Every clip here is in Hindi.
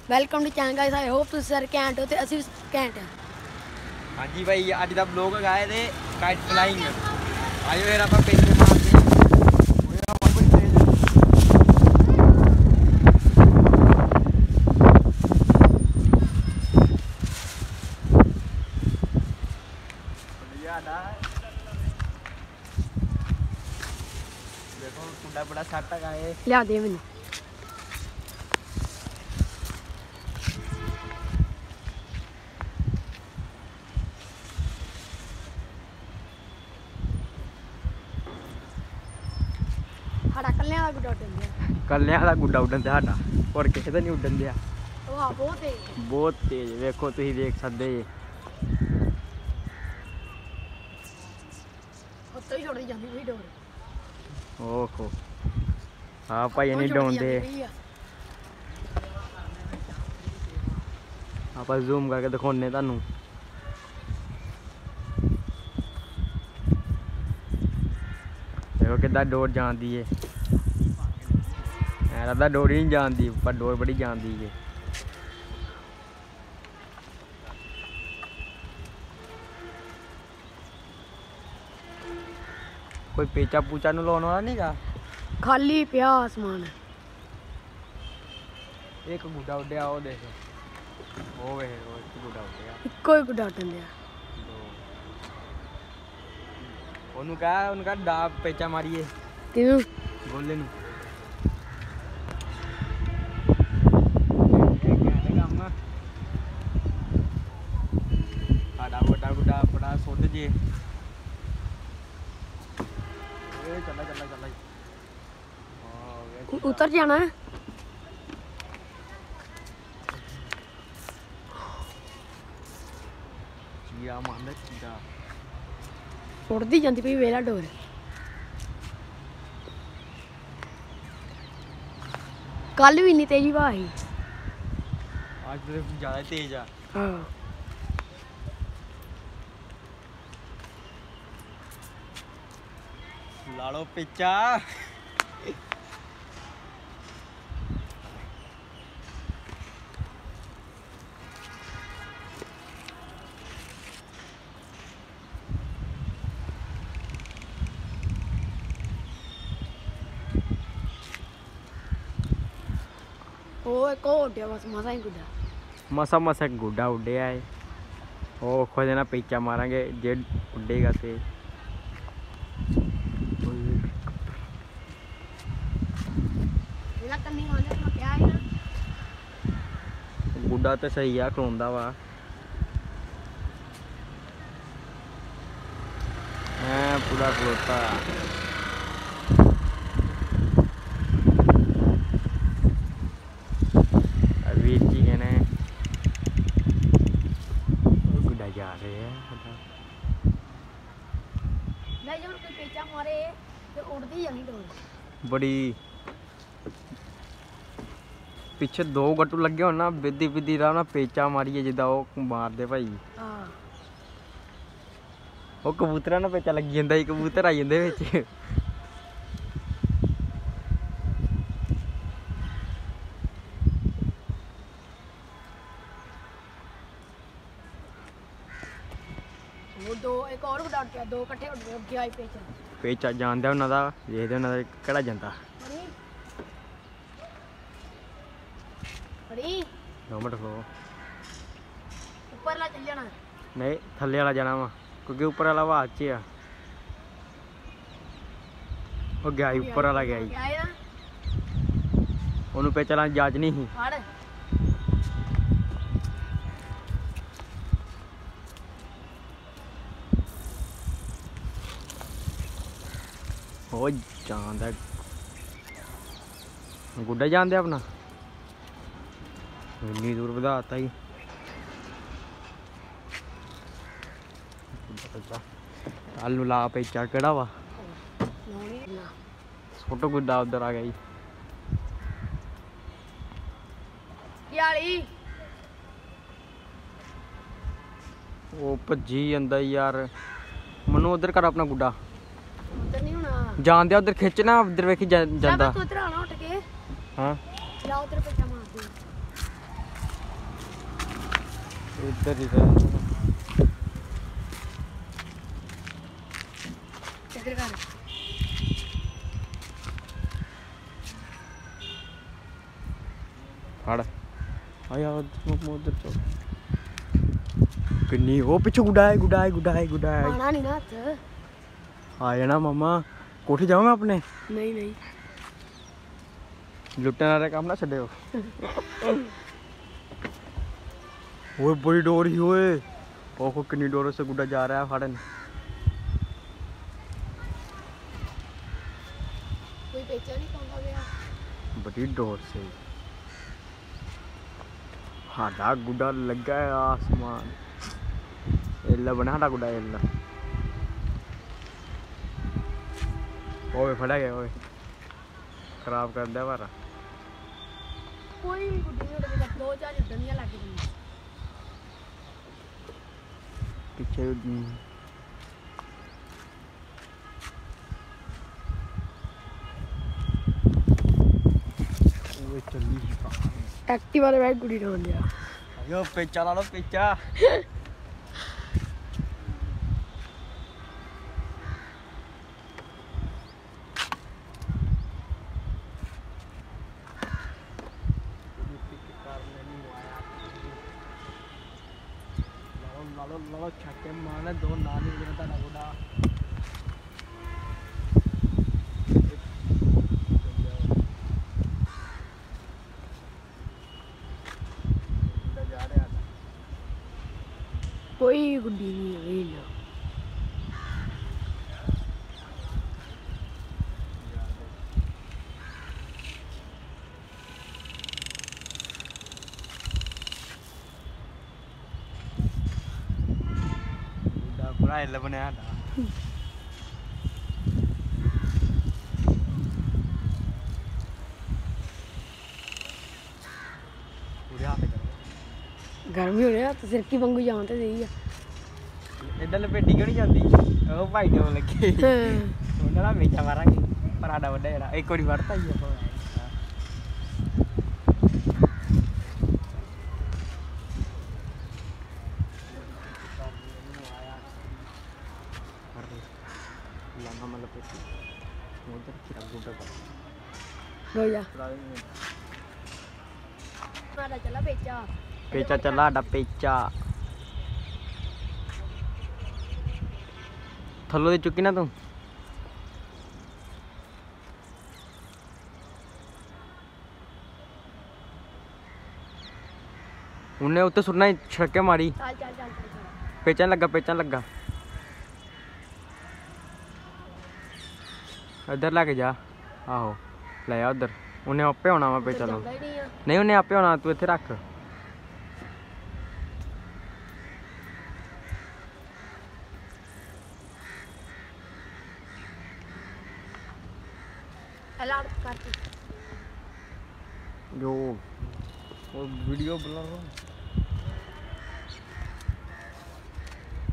Welcome to channel guys. I hope तुम सर कैंट हो ते ਅਸੀਂ कैंट हैं। हाँ जी भाई, अज का ब्लॉग है ते काइट फ्लाइंग। आयो फिर आप पेचे मारते हैं। देखो कुंडा बड़ा सट है। लिया दे मैंने साडा कल्याण दा गुड्डा उड्डन दिया। कल्याण दा गुड्डा उड्डन दिया साडा, और किसी दा नहीं उड्डन दिया। वाह बहुत तेज, बहुत तेज। देखो तुम देख सकते जी, उत्तों ही छोड़ी जाती हुई डोर। ओहो हाँ भाई नहीं डोंदे। आप जूम करके दिखाने तुहानू। देखो कितना डोर जाती है। ऐसा डोर ही नहीं जानती, पर डोर बड़ी जानती है। कोई पेचा पूचा नु लाने वाला नहीं गा, खाली पिया आसमान। एक गुड्डा उड्डिया वो देख, वो वे वो एक गुड्डा उड्डिया। इक्को ही गुड्डा उड्डन दिया। ओनू कहा उनका डा पेचा मारिए क्यों गोले नु। बड़ा गुड्डा बड़ा सुट जे। चला चला चला उतर जाना है। चीरा मारना चीरा। उड़ती जाती पई वेला डोर। कल भी नहीं तेजी हवा आई, आज तो ज्यादा तेज आ। हाँ लाड़ो पेचा। वो एक और उड्डिया बस मसा ही गुड्डा। मसा मसा गुड्डा उड्डिया है। वो खुद ना पेचा मारेंगे जे उड्डेगा ते। गुड्डा तो सही है, खलोंदा वा। पूरा खलोता। वीर जी कहने गुड्डा जा रहे हैं। पेचा मारे तो उड़ती जानी डोर। बड़ी पिछे दो गट्टू लगे हो ना, बिदी बिदी रहा ना पेचा मारिए जिदा वो मार दे भाई। वो कबूतर ना पेचा लगी जाता ही, कबूतर आई जाते बिच। वो दो एक और उड़ा के दो इकट्ठे उड़ गया आई पेचा। पेचा जानदा उन्हां दा, देखदे उन्हां दा केड़ा जांदा। बड़ी 2 मिनट खलो। ऊपर ला चल जाना नहीं थल्ले वाला जाना वा, क्योंकि ऊपर वाला हवा च आ। वो गया ही ऊपर वाला गया ही। ओनू पेचा लाने जाच नहीं ही। वो जानदा गुड्डा जानदे अपना, इन्नी दूर ਵਧਾਤਾ ही। आलू ला पेचा केड़ा वा छोटो गुड्डा उधर आ गया जी। वो भजी जांदा यार। मनु उधर कर अपना गुड्डा। जान दिया उधर खिंचना, उधर वेखी जांदा। उधर आना उठ के। हाँ ला उधर पेचा मार दे। इधर ही रह इधर कर फड़ आया उधर चल किन्नी वो पीछे गुडाए गुडाए गुडाए गुडाए आना नहीं ना हथ आ जाना मामा कोठी जाऊँ मैं अपने नहीं नहीं लुटने वाले काम ना छड़े वो बड़ी डोर ही ओए ओ को किन्नी डोरों से गुड्डा जा रहा है फाड़न कोई पेचा नहीं पाऊंगा गया बड़ी डोर से हाडा गुड्डा लगा है आसमान एल्ला बना हाडा गुड्डा एल्ला ओए फड़ा गया ओए खराब कर दिया बारा कोई भी गुड्डी नहीं उड़ेगा दो चार डंडियां लग गई पीछे वो चली एक्टिव वाले बैठ गुड्डी डाल दिया यो पेचा ला लो पेचा लालो छक्के मारने दो नानी देता ना गुड़ा कोई गुड्डी नहीं है ना पूरा हिल बनया पूरे हाथ गर्मी हो रही है तो सिर की पंगू जानते सही है इधर लपेटी क्यों नहीं जाती ओ भाई ने लगे ਉਹਨਾਂ ਨਾਲ ਵੇਚਾ ਮਾਰਾਂਗੇ ਪਰ ਆਡਾ ਵੱਡਾ ਜਿਹੜਾ ਇੱਕ ਵਾਰੀ ਵੜਤਾ ਹੀ ਆਪਾਂ ਲਾਂਗਾ ਮਤਲਬ ਪੇਟੀ ਉਧਰ ਚਿਰਾ ਗੁੱਡਾ ਕਰ हो जा आड़ा चला पेचा पेचा चला आडा पेचा थल्लो दी चुकी ना तू उन्हें उत्ते सुटना छड़के मारी चल चल चल चल पेचन लगा इधर लेके जा आहो ले आ उधर उन्हें आपे होना वा पेचा लो नहीं उन्हें आपे होना तू इत्थे रख अलार्म कर जो वो वीडियो बना रहा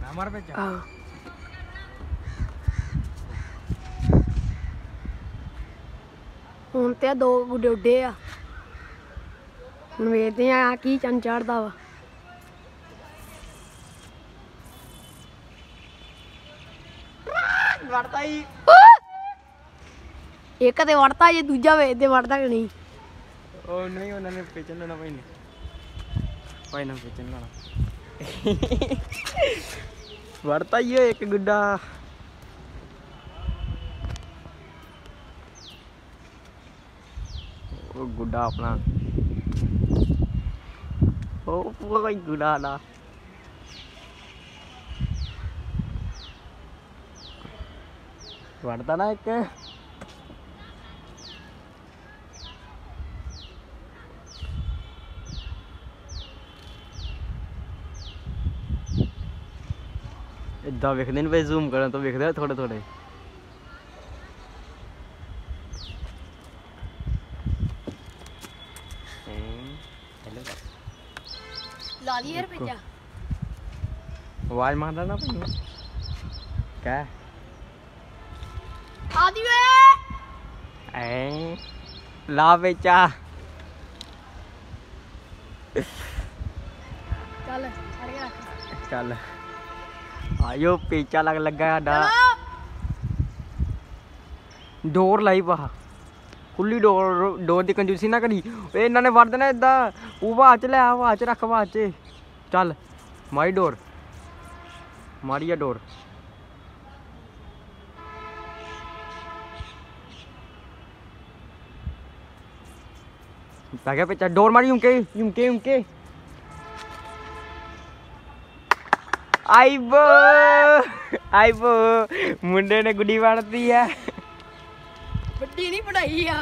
मैं मार पेचा हां ਹੁਣ ਤੇ ਦੋ ਗੁੱਡੇ ਉੱਡੇ ਆ ਹੁਣ ਵੇਖਦੇ ਆ ਕੀ ਚੰਨ ਚੜਦਾ ਵਾ ਵੜਦਾ ਹੀ ਇੱਕ ਤੇ ਵੜਦਾ ਜੇ ਦੂਜਾ ਵੇਖਦੇ ਵੜਦਾ ਕਿ ਨਹੀਂ ਉਹ ਨਹੀਂ ਉਹਨਾਂ ਨੇ ਪੇਚਣ ਲੈਣਾ ਭਾਈ ਨੇ ਪੇਚਣ ਲੈਣਾ ਵੜਦਾ ਹੀ ਇੱਕ ਗੁੱਡਾ ਉਹ ਗੁੱਡਾ ਆਪਣਾ ਉਹ ਪੂਰਾ ਗੁੱਡਾ ਨਾ ਵੜਦਾ ਨਾ ਇੱਕ इदा वेखते नहीं भाई जूम करें तो वेखते थोड़े थोड़े ला लिया पेचा आवाज मारना ना भाई क्या आदि वे ला बेचा ਚੱਲ ਫੜ ਕੇ ਰੱਖ चल आयो पेचा लगा साडा डोर लाई पा खुली डोर की कंजूसी ना करी इन्होंने वड़ देना इदा हवा च लै हवा च रख हवा च चल मारी डोर मारी आ डोर पै गया पेचा डोर मारी यूंके यूंके यूंके आईबो आईबो मुंडे ने गुड्डी मारती है ਵੱਡੀ ਨਹੀਂ ਪੜਾਈ ਆ